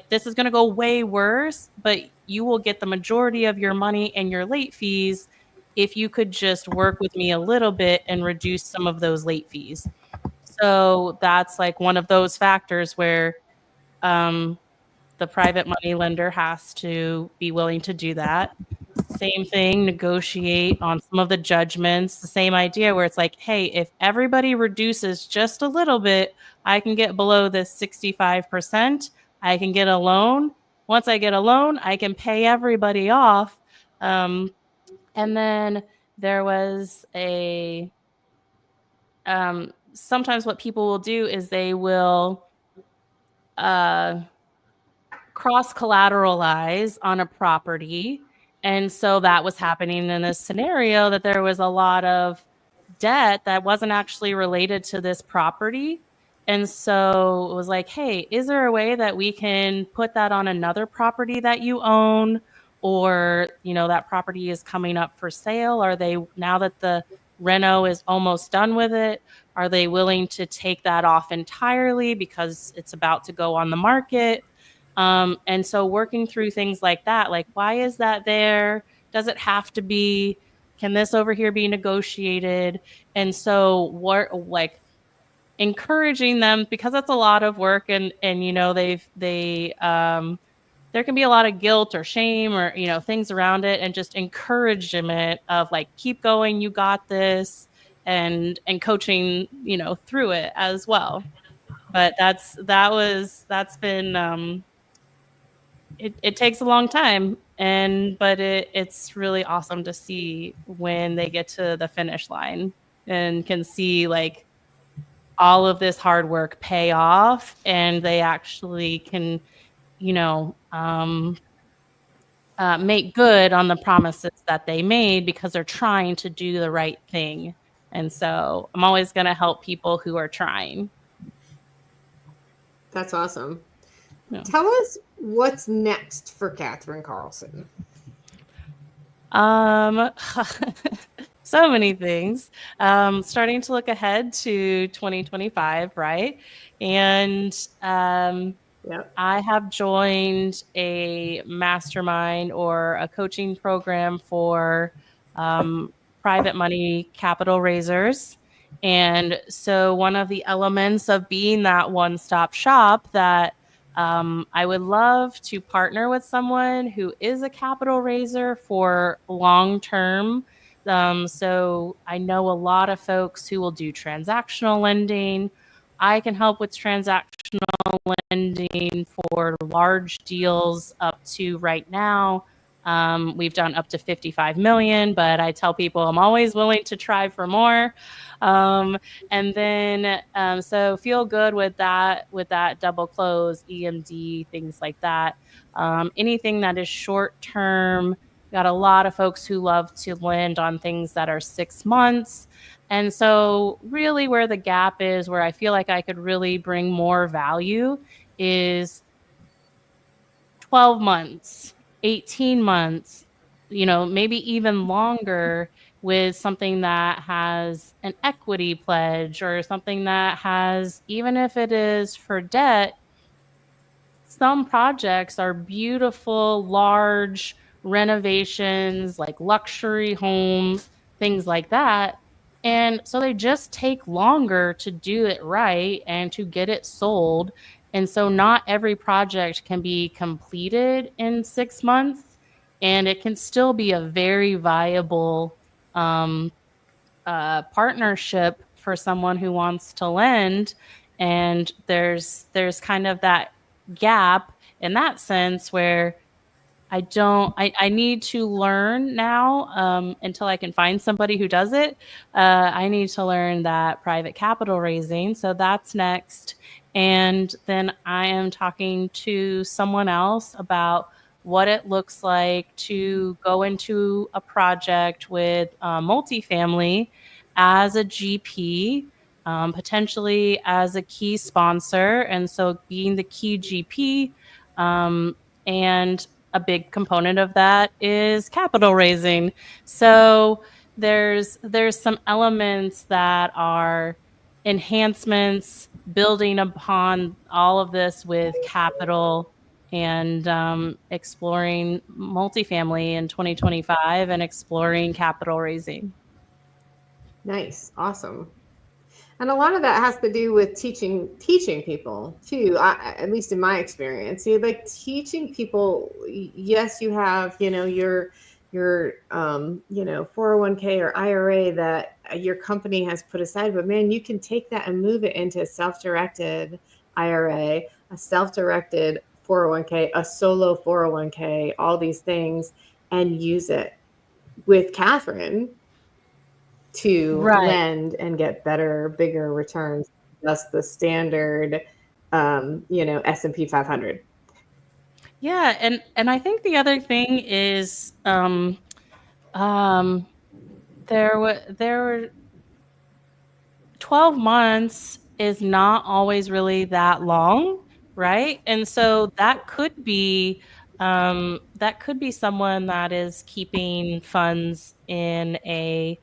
This is going to go way worse, but you will get the majority of your money and your late fees if you could just work with me a little bit and reduce some of those late fees. So that's like one of those factors where the the private money lender has to be willing to do that. Same thing, negotiate on some of the judgments. The same idea where it's like, hey, if everybody reduces just a little bit, I can get below this 65%. I can get a loan. Once I get a loan, I can pay everybody off. And then there was sometimes what people will do is they will cross collateralize on a property. And so that was happening in this scenario, that there was a lot of debt that wasn't actually related to this property. And so it was like, hey, is there a way that we can put that on another property that you own? Or, that property is coming up for sale. Are they, now that the reno is almost done with it, are they willing to take that off entirely because it's about to go on the market? And so working through things like that, like, why is that there? Does it have to be? Can this over here be negotiated? And so what, like, encouraging them, because that's a lot of work, and there can be a lot of guilt or shame or things around it, and just encouragement of like, keep going, you got this, and coaching through it as well. But that's been it takes a long time, but it's really awesome to see when they get to the finish line and can see like all of this hard work pay off, and they actually can make good on the promises that they made because they're trying to do the right thing. And so I'm always going to help people who are trying. That's awesome. Yeah. Tell us what's next for Kathryn Carlson. So many things. Starting to look ahead to 2025, right? And Yep. I have joined a mastermind or a coaching program for private money capital raisers. And so one of the elements of being that one-stop shop, that I would love to partner with someone who is a capital raiser for long-term. So I know a lot of folks who will do transactional lending. I can help with transactional lending for large deals up to right now. We've done up to 55 million, but I tell people I'm always willing to try for more. And then, so feel good with that double close, EMD, things like that. Anything that is short term. Got a lot of folks who love to lend on things that are 6 months. And so really where the gap is, where I feel like I could really bring more value, is 12 months, 18 months, maybe even longer, with something that has an equity pledge, or something that has, even if it is for debt, some projects are beautiful, large renovations, like luxury homes, things like that. And so they just take longer to do it right and to get it sold. And so not every project can be completed in 6 months, and it can still be a very viable partnership for someone who wants to lend. And there's kind of that gap in that sense, where I need to learn now, until I can find somebody who does it. I need to learn that private capital raising. So that's next. And then I am talking to someone else about what it looks like to go into a project with multifamily as a GP, potentially as a key sponsor. And so being the key GP, and a big component of that is capital raising. So there's some elements that are enhancements, building upon all of this with capital, and exploring multifamily in 2025 and exploring capital raising. Nice. Awesome. And a lot of that has to do with teaching people too. At least in my experience, like teaching people. Yes, you have your 401k or IRA that your company has put aside, but man, you can take that and move it into a self-directed IRA, a self-directed 401k, a solo 401k, all these things, and use it with Kathryn to Right. lend and get better, bigger returns, just the standard, S&P 500. Yeah, and I think the other thing is there were 12 months is not always really that long, right? And so that could be someone that is keeping funds in a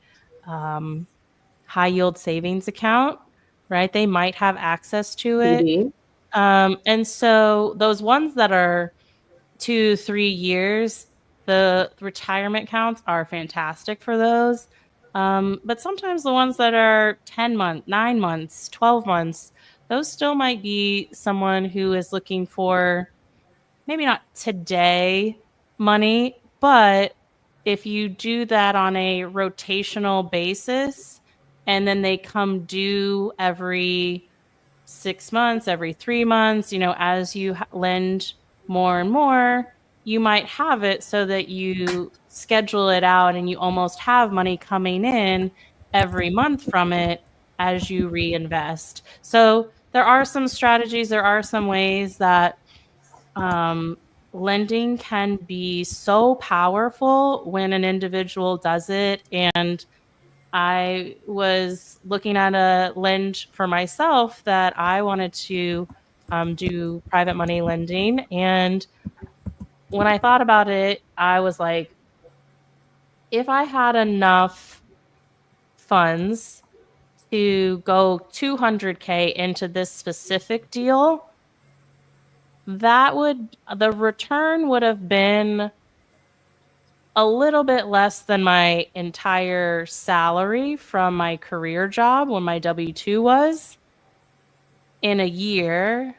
high yield savings account, right? They might have access to it. CD. And so those ones that are 2-3 years, the retirement accounts are fantastic for those. But sometimes the ones that are 10 months, 9 months, 12 months, those still might be someone who is looking for maybe not today money, but if you do that on a rotational basis and then they come due every 6 months, every 3 months, as you lend more and more, you might have it so that you schedule it out and you almost have money coming in every month from it as you reinvest. So there are some strategies, there are some ways that lending can be so powerful when an individual does it. And I was looking at a lend for myself that I wanted to do private money lending. And when I thought about it, I was like, if I had enough funds to go 200K into this specific deal, the return would have been a little bit less than my entire salary from my career job when my W-2 was in a year,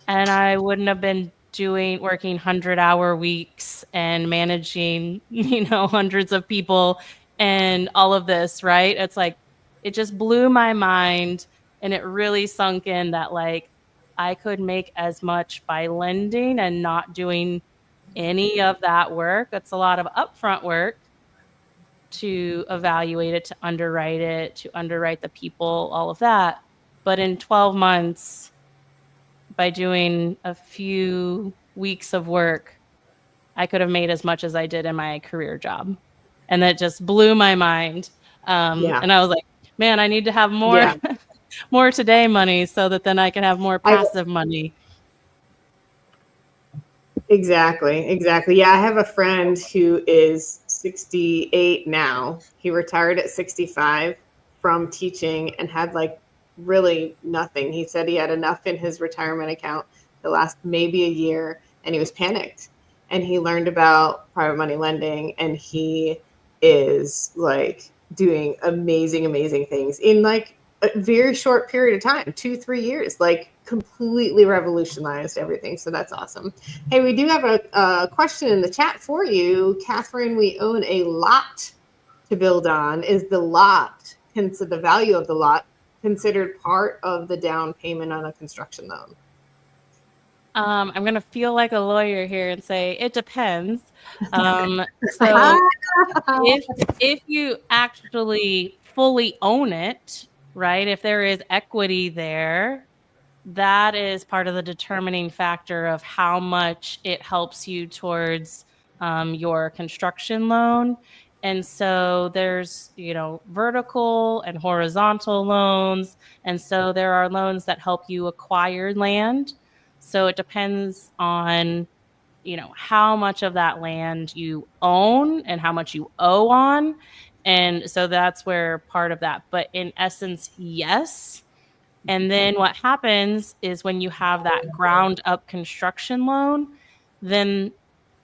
and I wouldn't have been working 100-hour weeks and managing, hundreds of people and all of this, right? It's like it just blew my mind, and it really sunk in that like I could make as much by lending and not doing any of that work. It's a lot of upfront work to evaluate it, to underwrite the people, all of that. But in 12 months, by doing a few weeks of work, I could have made as much as I did in my career job. And that just blew my mind. And I was like, man, I need to have more, more today money so that then I can have more passive money. Exactly. Yeah, I have a friend who is 68 now. He retired at 65 from teaching and had like really nothing. He said he had enough in his retirement account to last maybe a year, and he was panicked. And he learned about private money lending, and he is like doing amazing things in like a very short period of time, 2-3 years, like completely revolutionized everything. So that's awesome. Hey, we do have a question in the chat for you. Kathryn, we own a lot to build on. Is the value of the lot considered part of the down payment on a construction loan? I'm going to feel like a lawyer here and say it depends. So if you actually fully own it, right, if there is equity there, that is part of the determining factor of how much it helps you towards your construction loan. And so there's, vertical and horizontal loans. And so there are loans that help you acquire land. So it depends on, how much of that land you own and how much you owe on. And so that's where part of that. But in essence, yes. And then what happens is when you have that ground up construction loan, then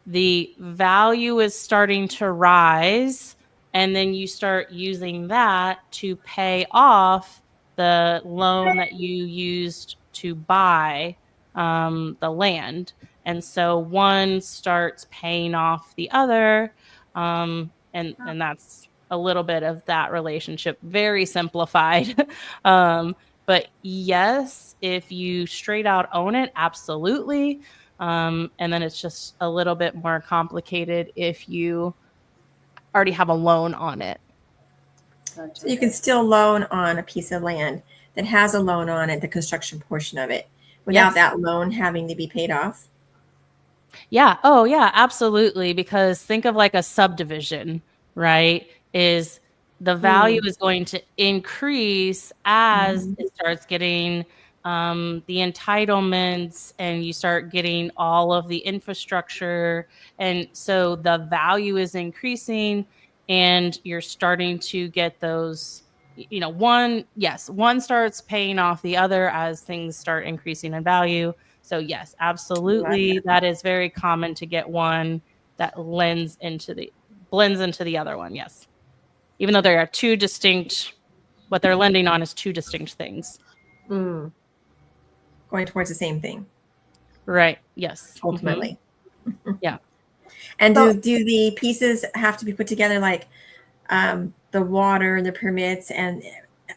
the value is starting to rise. And then you start using that to pay off the loan that you used to buy the land. And so one starts paying off the other. And that's a little bit of that relationship, very simplified. But yes, if you straight out own it, absolutely. And then it's just a little bit more complicated if you already have a loan on it. So you can still loan on a piece of land that has a loan on it, the construction portion of it, without that loan having to be paid off. Yeah. Oh, yeah, absolutely. Because think of like a subdivision, right? Is the value is going to increase as it starts getting the entitlements and you start getting all of the infrastructure. And so the value is increasing and you're starting to get those, one starts paying off the other as things start increasing in value. So yes, absolutely. That is very common to get one that blends into the other one. Yes. Even though there are two distinct, what they're lending on is two distinct things. Going towards the same thing. Right. Yes. Ultimately. Yeah. And do the pieces have to be put together like the water, the permits, and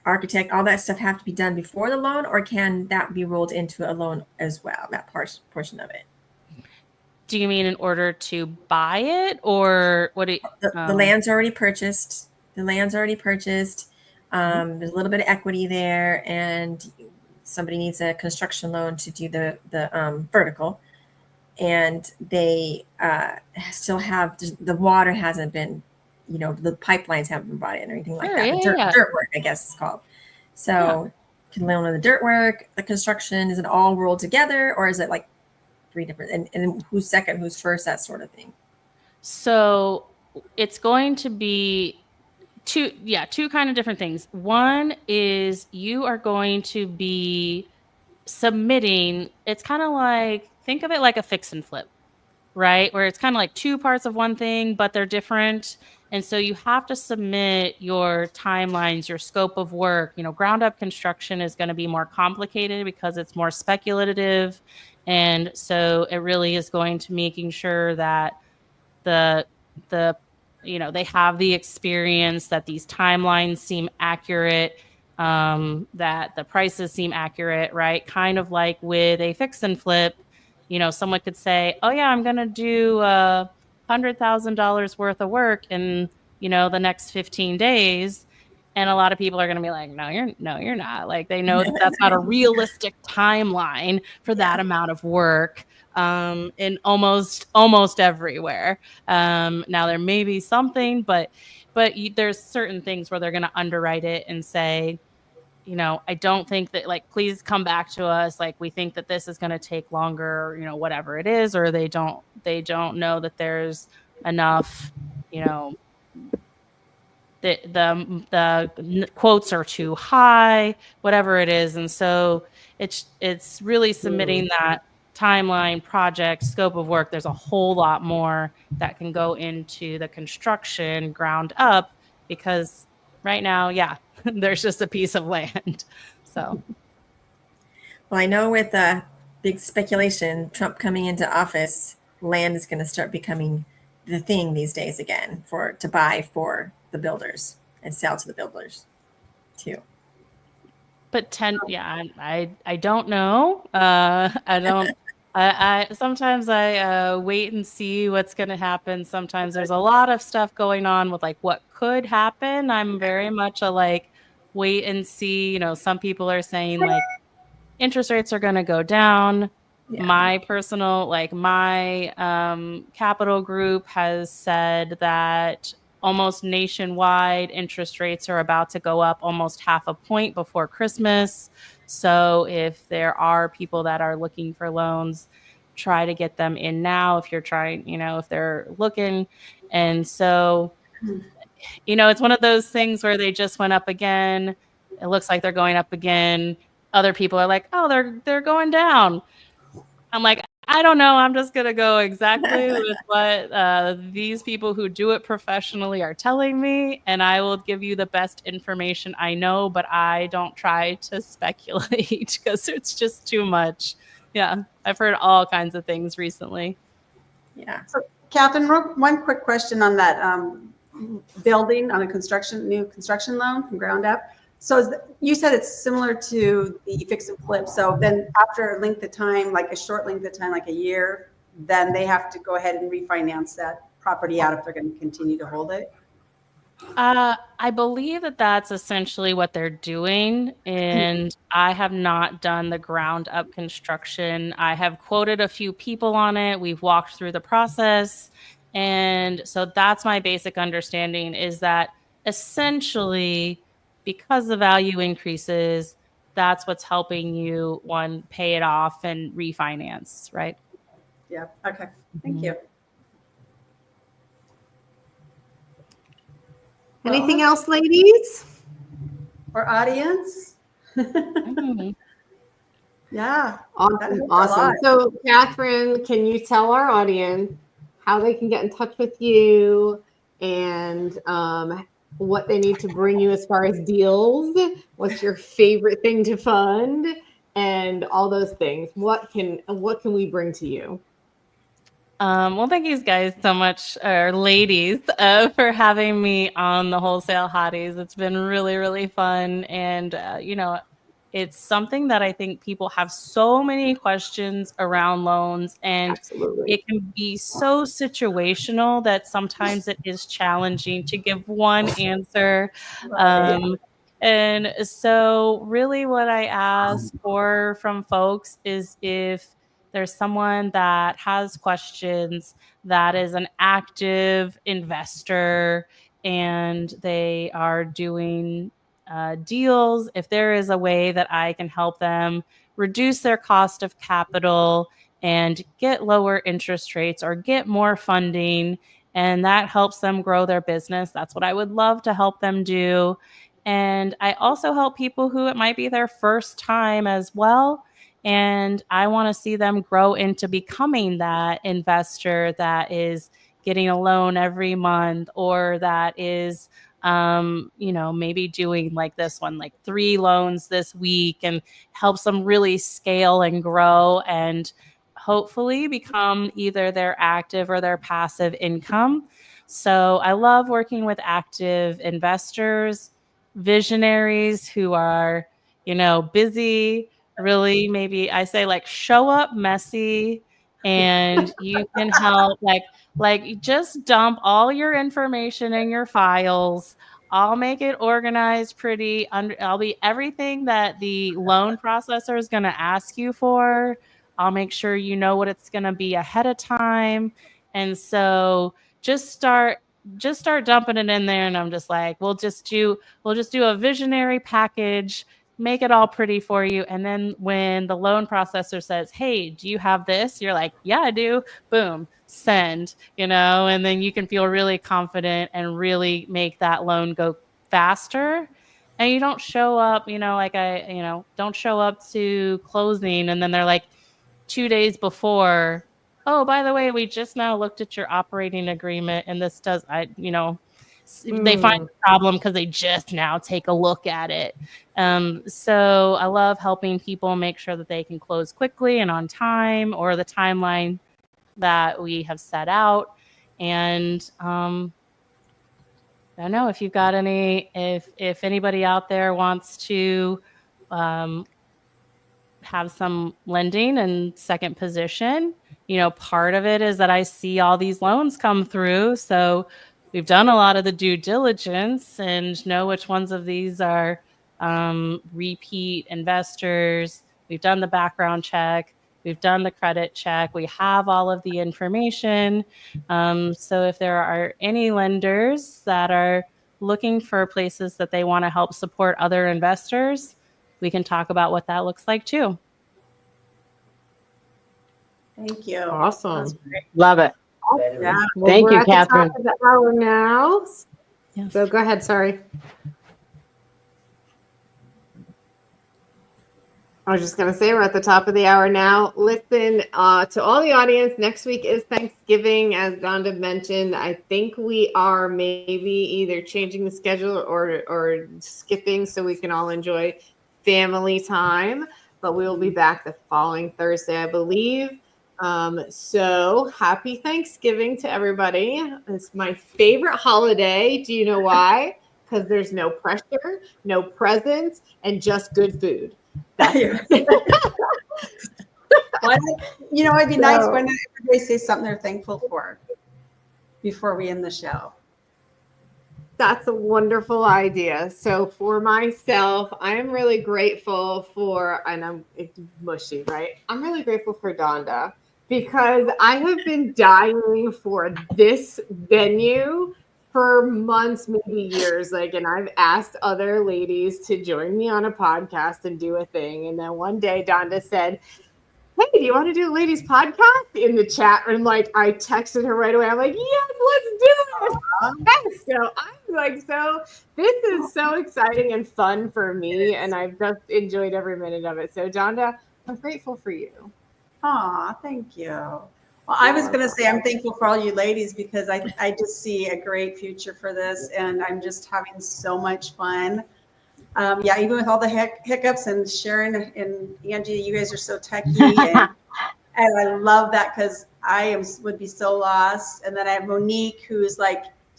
architect, all that stuff have to be done before the loan, or can that be rolled into a loan as well, that portion of it? Do you mean in order to buy it, or what do you, the land's already purchased. There's a little bit of equity there, and somebody needs a construction loan to do the vertical, and they still have the water hasn't been, the pipelines haven't been brought in or anything like that. Dirt work, I guess it's called. So can loan on the dirt work, the construction, is it all rolled together, or is it like three different, and who's second, who's first, that sort of thing? So it's going to be two kind of different things. One is you are going to be submitting, it's kind of like, think of it like a fix and flip, right? Where it's kind of like two parts of one thing, but they're different. And so you have to submit your timelines, your scope of work. Ground up construction is going to be more complicated because it's more speculative. And so it really is going to making sure that they have the experience, that these timelines seem accurate, that the prices seem accurate, right? Kind of like with a fix and flip, someone could say, oh yeah, I'm going to do $100,000 worth of work in, the next 15 days. And a lot of people are going to be like, no, you're not. Like, they know that that's not a realistic timeline for that amount of work in almost everywhere. Now there may be something, but there's certain things where they're going to underwrite it and say, I don't think that, like, please come back to us. Like, we think that this is going to take longer, whatever it is, or they don't know that there's enough, the quotes are too high, whatever it is. And so it's really submitting that timeline, project, scope of work. There's a whole lot more that can go into the construction ground up, because right now, there's just a piece of land. So, well, I know with the big speculation, Trump coming into office, land is going to start becoming the thing these days again to buy for the builders and sell to the builders too. But I don't know. I sometimes I wait and see what's going to happen. Sometimes there's a lot of stuff going on with like what could happen. I'm very much a like wait and see. Some people are saying like interest rates are going to go down. Yeah. My personal, my capital group has said that almost nationwide interest rates are about to go up almost half a point before Christmas. So if there are people that are looking for loans, try to get them in now if you're trying, if they're looking. And so, it's one of those things where they just went up again. It looks like they're going up again. Other people are like, oh, they're going down. I'm like, I don't know. I'm just going to go exactly with what these people who do it professionally are telling me, and I will give you the best information I know, but I don't try to speculate because it's just too much. Yeah, I've heard all kinds of things recently. Yeah. So, Kathryn, one quick question on that building, on a new construction loan from ground up. So you said it's similar to the fix and flip. So then after a length of time, like a short length of time, like a year, then they have to go ahead and refinance that property out if they're going to continue to hold it? I believe that that's essentially what they're doing, and I have not done the ground up construction. I have quoted a few people on it. We've walked through the process, and so that's my basic understanding is that essentially because the value increases, that's what's helping you one pay it off and refinance, right? Yeah. Okay. Thank you. Anything else, ladies? Or audience? Mhm. Yeah. Awesome. So, Kathryn, can you tell our audience how they can get in touch with you and what they need to bring you as far as deals? What's your favorite thing to fund, and all those things? What can we bring to you? Well, thank you guys so much, or ladies, for having me on the Wholesale Hotties. It's been really, really fun. And, it's something that I think people have so many questions around loans, and Absolutely. it can be so situational that sometimes it is challenging to give one answer. And so, really, what I ask for from folks is if there's someone that has questions, that is an active investor, and they are doing deals, if there is a way that I can help them reduce their cost of capital and get lower interest rates or get more funding, and that helps them grow their business, that's what I would love to help them do. And I also help people who it might be their first time as well. And I want to see them grow into becoming that investor that is getting a loan every month, or that is, maybe doing like this one, like 3 loans this week, and helps them really scale and grow and hopefully become either their active or their passive income. So I love working with active investors, visionaries who are, busy, really, maybe I say like show up messy, and you can help like just dump all your information in your files. I'll make it organized pretty. I'll be everything that the loan processor is going to ask you for. I'll make sure you know what it's going to be ahead of time. And so just start dumping it in there, and I'm just like, we'll just do a visionary package, make it all pretty for you. And then when the loan processor says, hey, do you have this? You're like, yeah, I do. Boom, send, and then you can feel really confident and really make that loan go faster. And you don't show up, don't show up to closing. And then they're like 2 days before, oh, by the way, we just now looked at your operating agreement, and this does, they find the problem because they just now take a look at it. So I love helping people make sure that they can close quickly and on time, or the timeline that we have set out. And I don't know if you've got if anybody out there wants to have some lending and second position. Part of it is that I see all these loans come through. So we've done a lot of the due diligence and know which ones of these are repeat investors. We've done the background check. We've done the credit check. We have all of the information. So if there are any lenders that are looking for places that they want to help support other investors, we can talk about what that looks like too. Thank you. Awesome. Love it. Yeah. Well, Thank we're you, at the top Kathryn. of the hour now. Yes. So go ahead. Sorry. I was just going to say we're at the top of the hour now. Listen, to all the audience, next week is Thanksgiving, as Donda mentioned. I think we are maybe either changing the schedule or skipping so we can all enjoy family time. But we will be back the following Thursday, I believe. So happy Thanksgiving to everybody. It's my favorite holiday. Do you know why? Because there's no pressure, no presents, and just good food. Well, you know, it'd be nice when everybody says something they're thankful for before we end the show. That's a wonderful idea. So for myself, I am really grateful for, and it's mushy, right? I'm really grateful for Donda because I have been dying for this venue for months, maybe years. And I've asked other ladies to join me on a podcast and do a thing. And then one day Donda said, hey, do you want to do a ladies podcast in the chat? And I texted her right away. I'm like, yes, let's do it. So I'm like, so this is so exciting and fun for me. And I've just enjoyed every minute of it. So Donda, I'm grateful for you. Aw, thank you. Well, I was going to say I'm thankful for all you ladies because I just see a great future for this. And I'm just having so much fun. Yeah, even with all the hiccups, and Sharon and Angie, you guys are so techy, and I love that because would be so lost. And then I have Monique, who's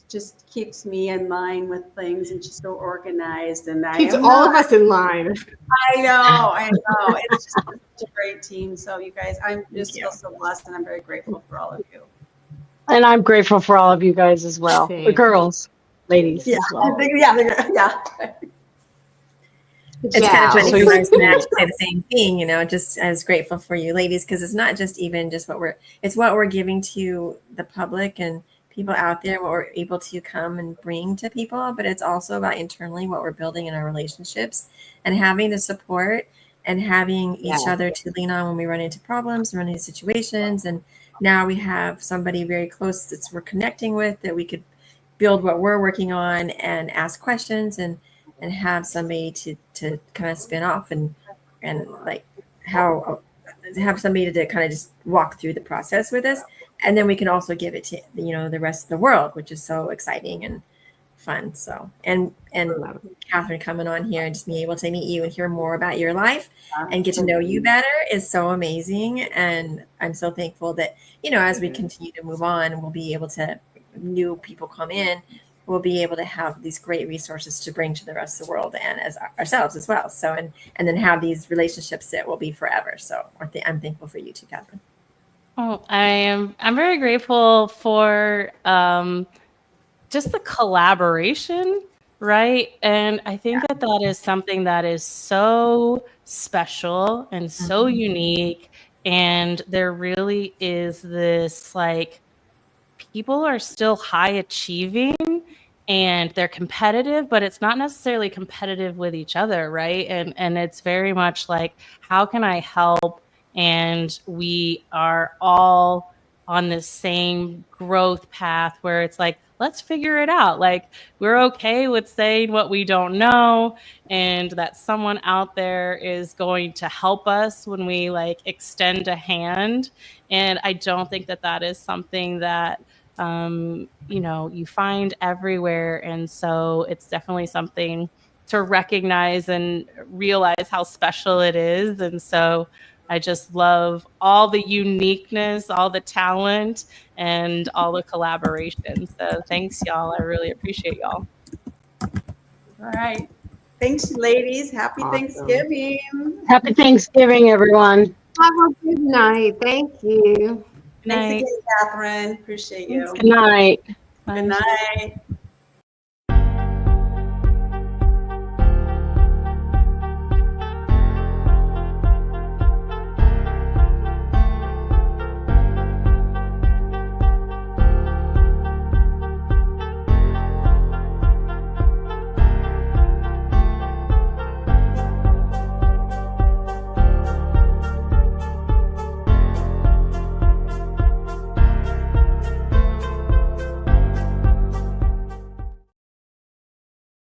just keeps me in line with things, and she's so organized, and keeps all of us in line. I know. It's just such a great team. So you guys, I'm just feel so blessed, and I'm very grateful for all of you. And I'm grateful for all of you guys as well, the girls, ladies. Yeah, as well. yeah. It's kind of funny because I was going to say the same thing, just as grateful for you ladies, because it's not just even just what we're giving to the public and people out there, what we're able to come and bring to people, but it's also about internally what we're building in our relationships and having the support and having each other to lean on when we run into problems, run into situations. And now we have somebody very close that we're connecting with that we could build what we're working on and ask questions and have somebody to kind of spin off and have somebody to kind of just walk through the process with us. And then we can also give it to, the rest of the world, which is so exciting and fun. So, and Kathryn coming on here and just being able to meet you and hear more about your life and get to know you better is so amazing. And I'm so thankful that, as we continue to move on, we'll be able to, new people come in, we'll be able to have these great resources to bring to the rest of the world and as ourselves as well. So, and then have these relationships that will be forever. So I'm thankful for you too, Kathryn. Oh, I'm very grateful for just the collaboration, right? And I think that is something that is so special and so unique. And there really is this people are still high achieving and they're competitive, but it's not necessarily competitive with each other, right? And it's very much how can I help? And we are all on the same growth path where it's let's figure it out. We're okay with saying what we don't know, and that someone out there is going to help us when we extend a hand. And I don't think that is something that you find everywhere. And so it's definitely something to recognize and realize how special it is. And so I just love all the uniqueness, all the talent, and all the collaboration. So thanks, y'all. I really appreciate y'all. All right. Thanks, ladies. Happy Thanksgiving. Happy Thanksgiving, everyone. Have a good night. Thank you. Thanks again, Kathryn. Appreciate you. Good night. Good night.